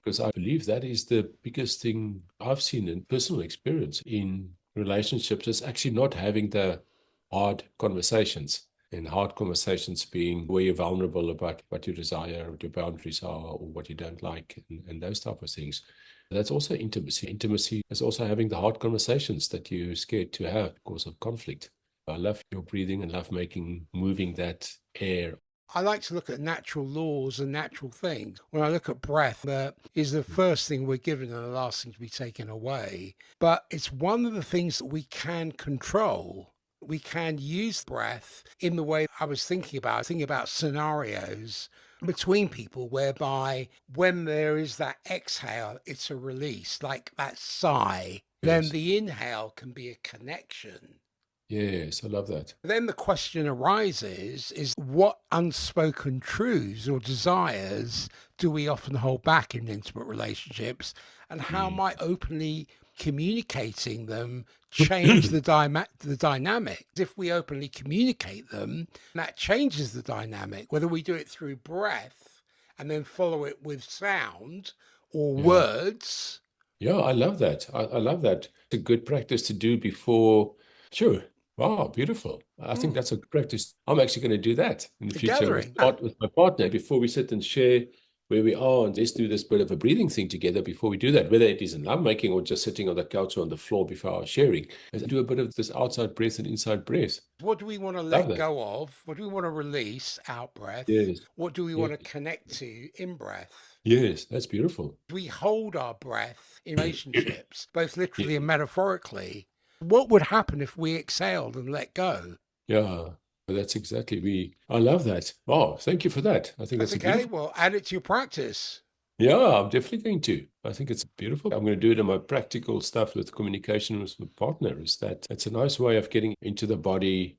Because I believe that is the biggest thing I've seen in personal experience in relationships, is actually not having the hard conversations. And hard conversations being where you're vulnerable about what you desire, what your boundaries are, or what you don't like, and those type of things. That's also intimacy. Intimacy is also having the hard conversations that you're scared to have because of conflict. I love your breathing and love making, moving that air. I like to look at natural laws and natural things. When I look at breath, that is the first thing we're given and the last thing to be taken away. But it's one of the things that we can control. We can use breath in the way I was thinking about scenarios between people whereby when there is that exhale, it's a release, like that sigh. Then Yes. the inhale can be a connection. Yes, I love that. Then the question arises is what unspoken truths or desires do we often hold back in intimate relationships, and how might openly communicating them change the dynamic? If we openly communicate them, that changes the dynamic, whether we do it through breath and then follow it with sound or Yeah. words. Yeah, I love that. I love that. It's a good practice to do before. Sure. Wow, beautiful. I think that's a good practice. I'm actually going to do that in the future Gathering. with my partner before we sit and share where we are, and let's do this bit of a breathing thing together before we do that, whether it is in lovemaking or just sitting on the couch or on the floor before our sharing. Let's do a bit of this outside breath and inside breath. What do we want to Love let that. go of? What do we want to release out breath? Yes. What do we Yes. want to connect to in breath? Yes, that's beautiful. We hold our breath in relationships, both literally Yeah. and metaphorically. What would happen if we exhaled and let go? Yeah, that's exactly. I love that. Wow, thank you for that. I think That's that's a okay. beautiful. Well, add it to your practice. Yeah, I'm definitely going to. I think it's beautiful. I'm going to do it in my practical stuff with communication with my partner. Is that it's a nice way of getting into the body,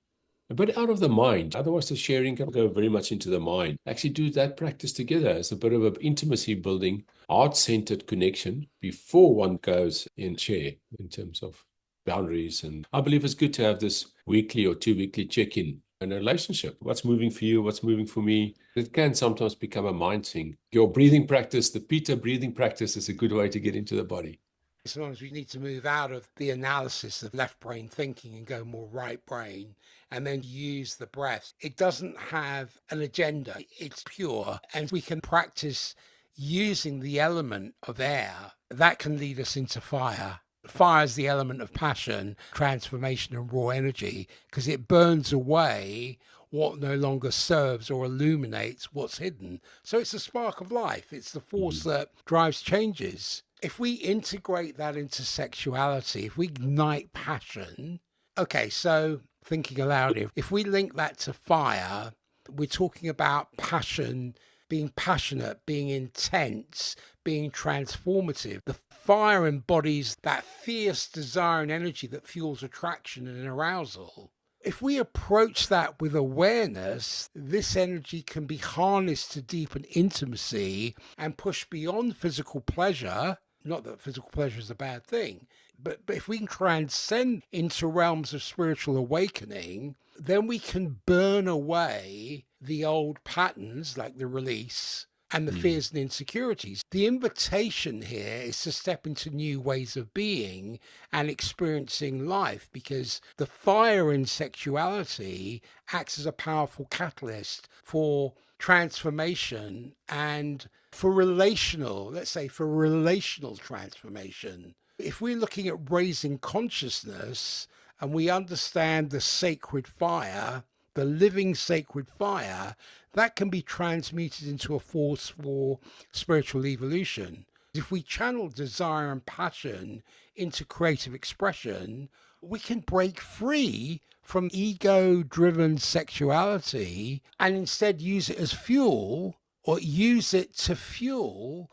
a bit out of the mind. Otherwise, the sharing can go very much into the mind. Actually, do that practice together as a bit of an intimacy building, heart-centered connection before one goes in share in terms of boundaries. And I believe it's good to have this weekly or 2 weekly check-in in a relationship. What's moving for you? What's moving for me? It can sometimes become a mind thing. Your breathing practice, the Peter breathing practice, is a good way to get into the body. Sometimes we need to move out of the analysis of left brain thinking and go more right brain, and then use the breath. It doesn't have an agenda, it's pure, and we can practice using the element of air. That can lead us into fire. Fire is the element of passion, transformation, and raw energy, because it burns away what no longer serves or illuminates what's hidden. So it's the spark of life. It's the force that drives changes. If we integrate that into sexuality, if we ignite passion, okay, so thinking aloud here, if we link that to fire, we're talking about passion, being passionate, being intense, being transformative. The fire embodies that fierce desire and energy that fuels attraction and arousal. If we approach that with awareness, this energy can be harnessed to deepen intimacy and push beyond physical pleasure. Not that physical pleasure is a bad thing, but if we can transcend into realms of spiritual awakening, then we can burn away the old patterns like the release and the fears and insecurities. The invitation here is to step into new ways of being and experiencing life, because the fire in sexuality acts as a powerful catalyst for transformation and for relational, let's say for relational transformation. If we're looking at raising consciousness and we understand the sacred fire the living sacred fire, that can be transmuted into a force for spiritual evolution. If we channel desire and passion into creative expression, we can break free from ego-driven sexuality and instead use it as fuel, or use it to fuel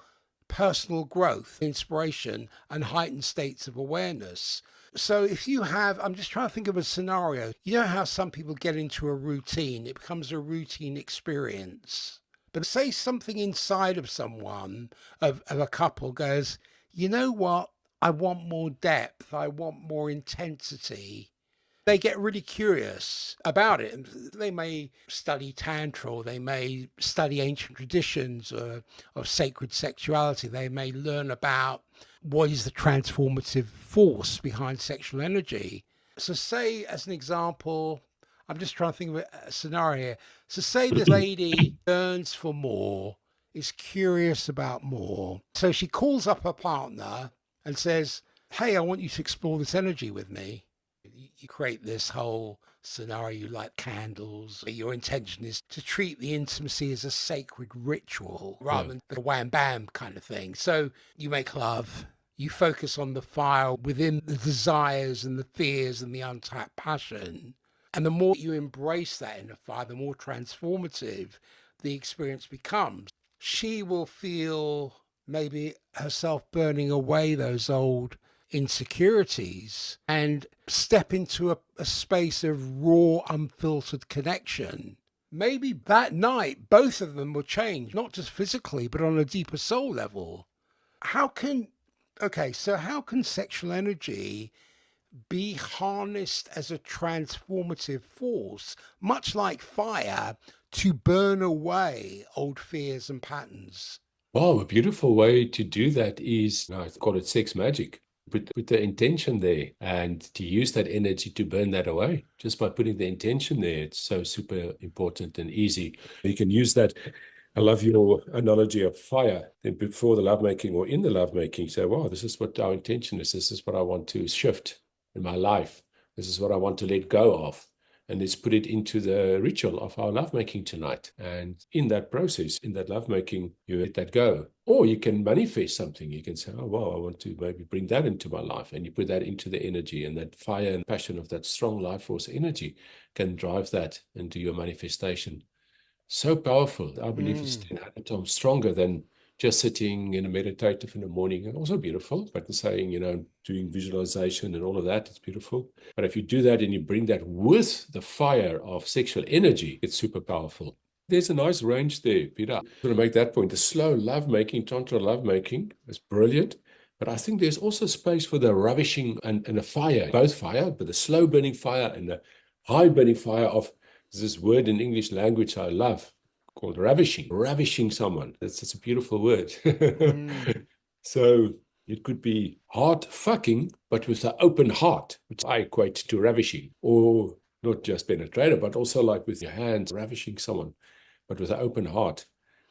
personal growth, inspiration, and heightened states of awareness. So if you have, I'm just trying to think of a scenario. You know how some people get into a routine, it becomes a routine experience. But say something inside of someone, of a couple, goes, you know what? I want more depth. I want more intensity. They get really curious about it. They may study Tantra, or they may study ancient traditions of sacred sexuality. They may learn about what is the transformative force behind sexual energy. So say, as an example, I'm just trying to think of a scenario here. So say this lady yearns for more, is curious about more. So she calls up her partner and says, hey, I want you to explore this energy with me. You create this whole scenario, you light candles. Your intention is to treat the intimacy as a sacred ritual rather than the wham bam kind of thing. So you make love, you focus on the fire within the desires and the fears and the untapped passion. And the more you embrace that inner fire, the more transformative the experience becomes. She will feel maybe herself burning away those old insecurities and step into a space of raw, unfiltered connection. Maybe that night, both of them will change, not just physically, but on a deeper soul level. How can sexual energy be harnessed as a transformative force, much like fire, to burn away old fears and patterns? Wow, a beautiful way to do that is, I call it sex magic. Put the intention there and to use that energy to burn that away. Just by putting the intention there, it's so super important and easy. You can use that. I love your analogy of fire. Then before the lovemaking or in the lovemaking, say, wow, this is what our intention is. This is what I want to shift in my life. This is what I want to let go of. And let's put it into the ritual of our lovemaking tonight. And in that process, in that lovemaking, you let that go. Or you can manifest something. You can say, oh, wow, I want to maybe bring that into my life. And you put that into the energy, and that fire and passion of that strong life force energy can drive that into your manifestation. So powerful. I believe it's 10 times stronger than just sitting in a meditative in the morning, and also beautiful, but saying, doing visualization and all of that, it's beautiful. But if you do that and you bring that with the fire of sexual energy, it's super powerful. There's a nice range there, Peter. I'm going to make that point. The slow lovemaking, Tantra lovemaking is brilliant. But I think there's also space for the ravishing and the fire, both fire, but the slow burning fire and the high burning fire of this word in English language I love, called ravishing someone. That's a beautiful word. So it could be heart fucking, but with an open heart, which I equate to ravishing, or not just penetrator, but also like with your hands, ravishing someone, but with an open heart.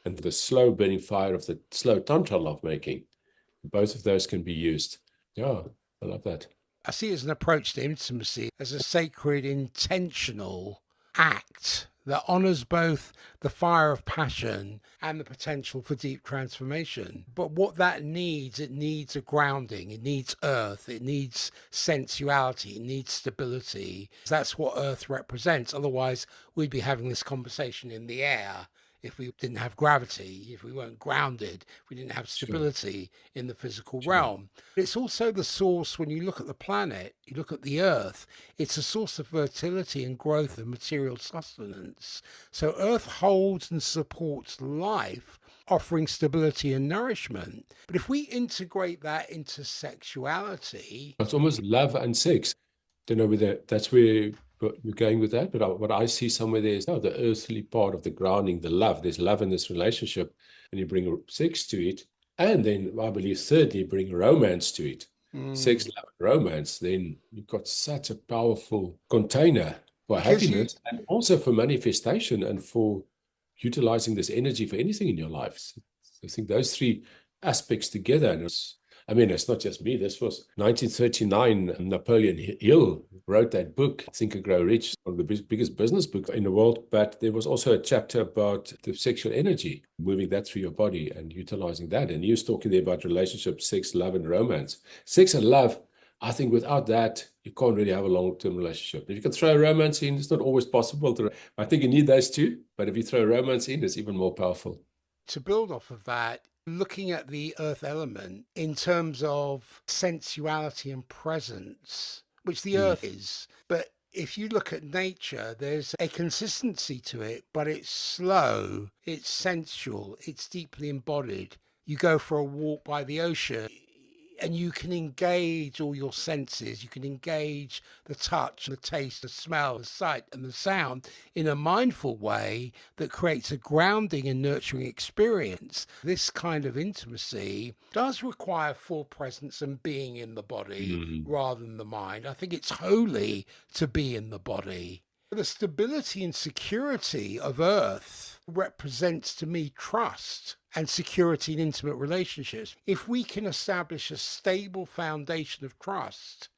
And the slow burning fire of the slow Tantra lovemaking, both of those can be used. Yeah, I love that. I see it as an approach to intimacy, as a sacred, intentional act that honors both the fire of passion and the potential for deep transformation. But what that needs, it needs a grounding, it needs earth, it needs sensuality, it needs stability. That's what earth represents. Otherwise, we'd be having this conversation in the air if we didn't have gravity, if we weren't grounded, if we didn't have stability in the physical realm. But it's also the source, when you look at the planet, you look at the earth, it's a source of fertility and growth and material sustenance. So earth holds and supports life, offering stability and nourishment. But if we integrate that into sexuality... It's almost love and sex. Don't know whether that's where you're going with that, but what I see somewhere there is the earthly part of the grounding, the love. There's love in this relationship, and you bring sex to it. And then I believe thirdly, bring romance to it. Sex, love, and romance. Then you've got such a powerful container for happiness and also for manifestation and for utilizing this energy for anything in your life. So I think those three aspects together. And I mean, it's not just me. This was 1939. Napoleon Hill wrote that book, Think and Grow Rich, one of the biggest business books in the world. But there was also a chapter about the sexual energy, moving that through your body and utilizing that. And he was talking there about relationships, sex, love, and romance. Sex and love, I think without that, you can't really have a long-term relationship. If you can throw romance in, it's not always possible. I think you need those two. But if you throw romance in, it's even more powerful. To build off of that, looking at the earth element in terms of sensuality and presence, which the earth is, but if you look at nature, there's a consistency to it, but it's slow, it's sensual, it's deeply embodied. You go for a walk by the ocean and you can engage all your senses. You can engage the touch, the taste, the smell, the sight, and the sound in a mindful way that creates a grounding and nurturing experience. This kind of intimacy does require full presence and being in the body rather than the mind. I think it's holy to be in the body. The stability and security of earth represents to me trust and security in intimate relationships. If we can establish a stable foundation of trust,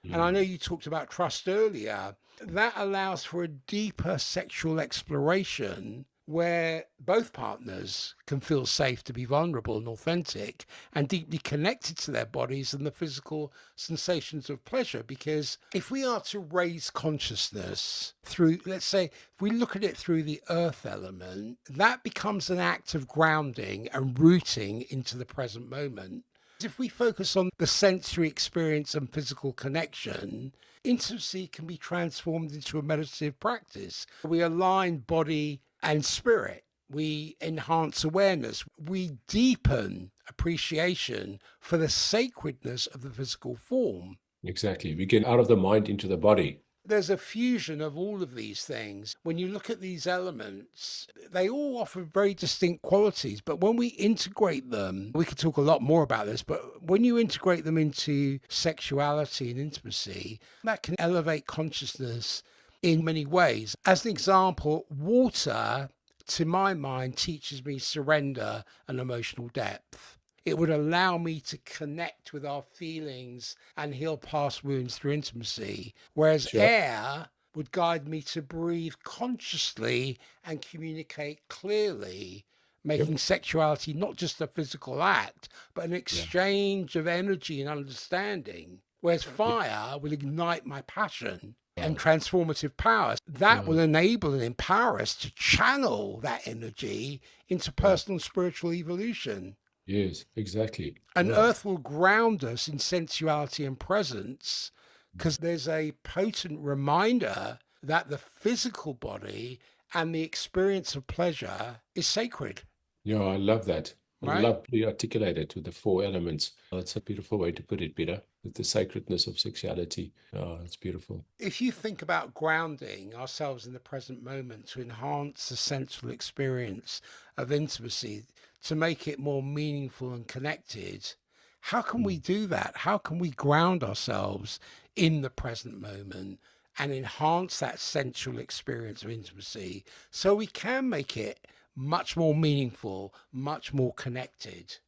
and I know you talked about trust earlier, that allows for a deeper sexual exploration where both partners can feel safe to be vulnerable and authentic and deeply connected to their bodies and the physical sensations of pleasure. Because if we are to raise consciousness through, let's say, if we look at it through the earth element, that becomes an act of grounding and rooting into the present moment. If we focus on the sensory experience and physical connection, intimacy can be transformed into a meditative practice. We align body and spirit. We enhance awareness. We deepen appreciation for the sacredness of the physical form. Exactly. We get out of the mind into the body. There's a fusion of all of these things. When you look at these elements, they all offer very distinct qualities. But when we integrate them, we could talk a lot more about this, but when you integrate them into sexuality and intimacy, that can elevate consciousness in many ways. As an example, water, to my mind, teaches me surrender and emotional depth. It would allow me to connect with our feelings and heal past wounds through intimacy, whereas air would guide me to breathe consciously and communicate clearly, making sexuality not just a physical act, but an exchange of energy and understanding, whereas fire will ignite my passion and transformative power. That will enable and empower us to channel that energy into personal and spiritual evolution. Yes, exactly. And earth will ground us in sensuality and presence because there's a potent reminder that the physical body and the experience of pleasure is sacred. Yeah, I love that. I Right? love the articulated with the four elements. That's a beautiful way to put it, Peter. With the sacredness of sexuality. Oh, it's beautiful. If you think about grounding ourselves in the present moment to enhance the sensual experience of intimacy, to make it more meaningful and connected, how can we do that? How can we ground ourselves in the present moment and enhance that sensual experience of intimacy so we can make it much more meaningful, much more connected?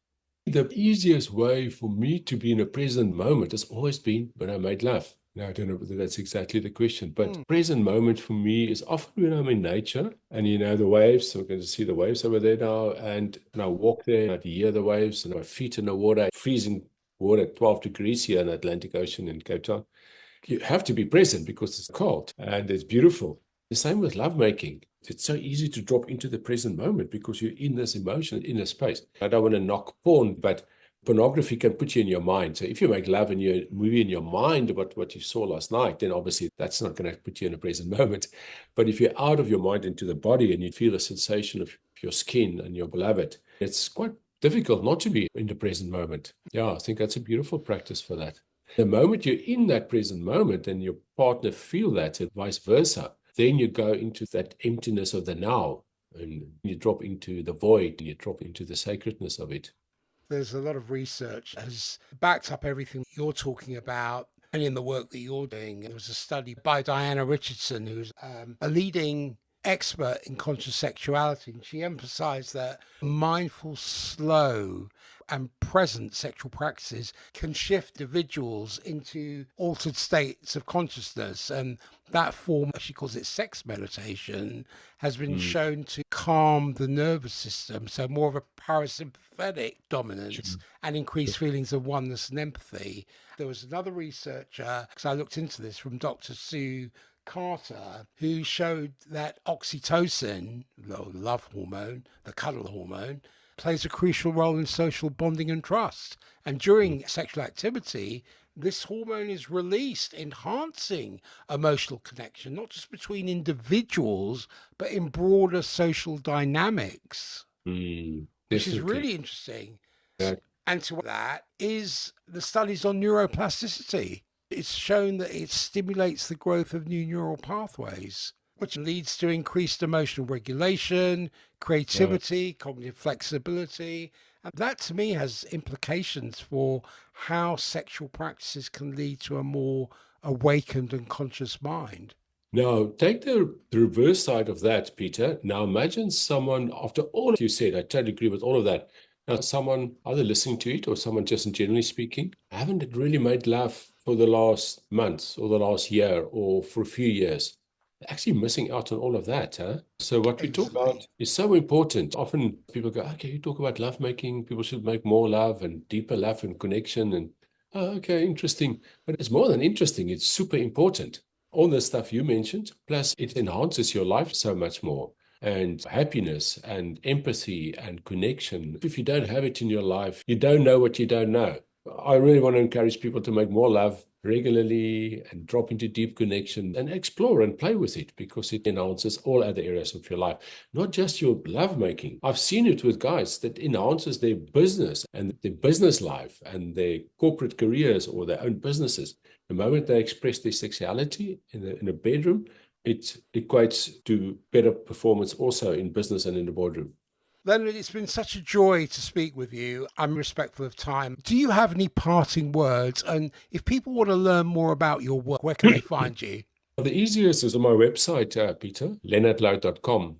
The easiest way for me to be in a present moment has always been when I made love. Now, I don't know whether that's exactly the question, but present moment for me is often when I'm in nature and, the waves. So I'm going to see the waves over there now. And I walk there and I hear the waves and my feet in the water, freezing water, 12 degrees here in the Atlantic Ocean in Cape Town. You have to be present because it's cold and it's beautiful. The same with lovemaking. It's so easy to drop into the present moment because you're in this emotion, in this space. I don't want to knock porn, but pornography can put you in your mind. So if you make love and you're moving in your mind about what you saw last night, then obviously that's not going to put you in a present moment. But if you're out of your mind into the body and you feel the sensation of your skin and your beloved, it's quite difficult not to be in the present moment. Yeah, I think that's a beautiful practice for that. The moment you're in that present moment and your partner feel that and vice versa, then you go into that emptiness of the now and you drop into the void and you drop into the sacredness of it. There's a lot of research has backed up everything you're talking about and in the work that you're doing. There was a study by Diana Richardson, who's a leading expert in conscious sexuality, and she emphasized that mindful, slow, and present sexual practices can shift individuals into altered states of consciousness. And that form, she calls it sex meditation, has been shown to calm the nervous system. So more of a parasympathetic dominance and increase feelings of oneness and empathy. There was another researcher, because I looked into this, from Dr. Sue Carter, who showed that oxytocin, the love hormone, the cuddle hormone, plays a crucial role in social bonding and trust. And during sexual activity, this hormone is released, enhancing emotional connection, not just between individuals, but in broader social dynamics, which is really interesting. Yeah. And to that is the studies on neuroplasticity. It's shown that it stimulates the growth of new neural pathways, which leads to increased emotional regulation, creativity, cognitive flexibility. And that to me has implications for how sexual practices can lead to a more awakened and conscious mind. Now, take the reverse side of that, Peter. Now, imagine someone, after all you said, I totally agree with all of that. Now, someone either listening to it or someone just generally speaking, haven't really made love for the last month or the last year or for a few years. They're actually missing out on all of that. So what we talk about is so important. Often people go, okay, you talk about lovemaking, people should make more love and deeper love and connection. And, oh, okay, interesting. But it's more than interesting. It's super important. All the stuff you mentioned, plus it enhances your life so much more. And happiness and empathy and connection. If you don't have it in your life, you don't know what you don't know. I really want to encourage people to make more love regularly and drop into deep connection and explore and play with it, because it enhances all other areas of your life, not just your lovemaking. I've seen it with guys that enhances their business and their business life and their corporate careers or their own businesses. The moment they express their sexuality in a bedroom, it equates to better performance also in business and in the boardroom. Lenerd, it's been such a joy to speak with you. I'm respectful of time. Do you have any parting words? And if people want to learn more about your work, where can they find you? The easiest is on my website, Peter, lenerdlouw.com,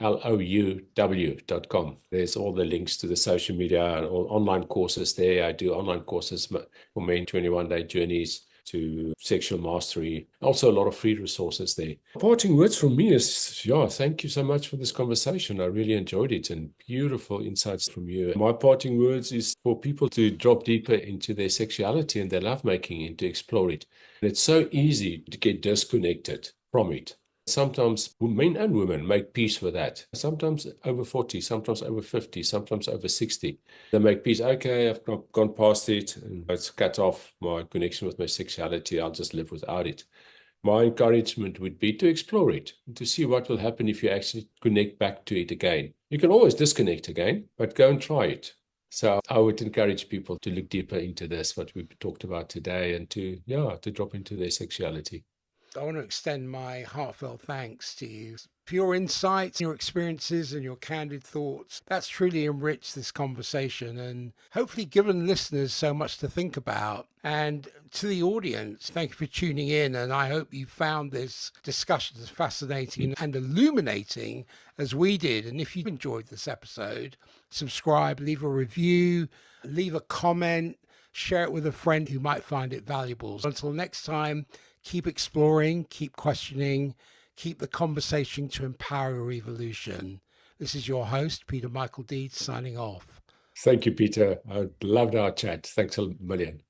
LenerdLouw.com. There's all the links to the social media and all online courses there. I do online courses for men, 21-day journeys to sexual mastery. Also, a lot of free resources there. Parting words from me is, thank you so much for this conversation. I really enjoyed it and beautiful insights from you. My parting words is for people to drop deeper into their sexuality and their lovemaking and to explore it. And it's so easy to get disconnected from it. Sometimes men and women make peace with that. Sometimes over 40, sometimes over 50, sometimes over 60. They make peace. Okay, I've gone past it and it's cut off my connection with my sexuality. I'll just live without it. My encouragement would be to explore it, to see what will happen if you actually connect back to it again. You can always disconnect again, but go and try it. So I would encourage people to look deeper into this, what we've talked about today, and to drop into their sexuality. I want to extend my heartfelt thanks to you for your insights, your experiences, and your candid thoughts. That's truly enriched this conversation and hopefully given listeners so much to think about. And to the audience, thank you for tuning in. And I hope you found this discussion as fascinating and illuminating as we did. And if you enjoyed this episode, subscribe, leave a review, leave a comment, share it with a friend who might find it valuable. So until next time, keep exploring, keep questioning, keep the conversation to empower your evolution. This is your host, Peter Michael Deeds, signing off. Thank you, Peter. I loved our chat. Thanks a million.